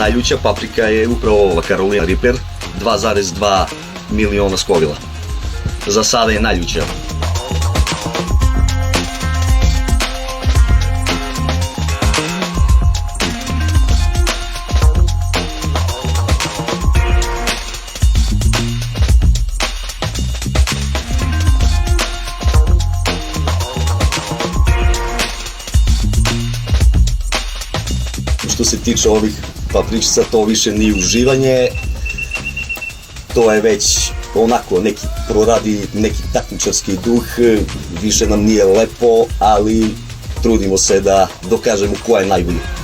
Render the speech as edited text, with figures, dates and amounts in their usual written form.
Najljuća paprika je upravo ova Carolina Reaper, 2,2 miliona Scovilla. Za sada je najljuća. Što se tiče ovih papričica, to više nije uživanje, to je već onako neki proradi neki takmičarski duh, više nam nije lepo, ali trudimo se da dokažemo ko je najbolji.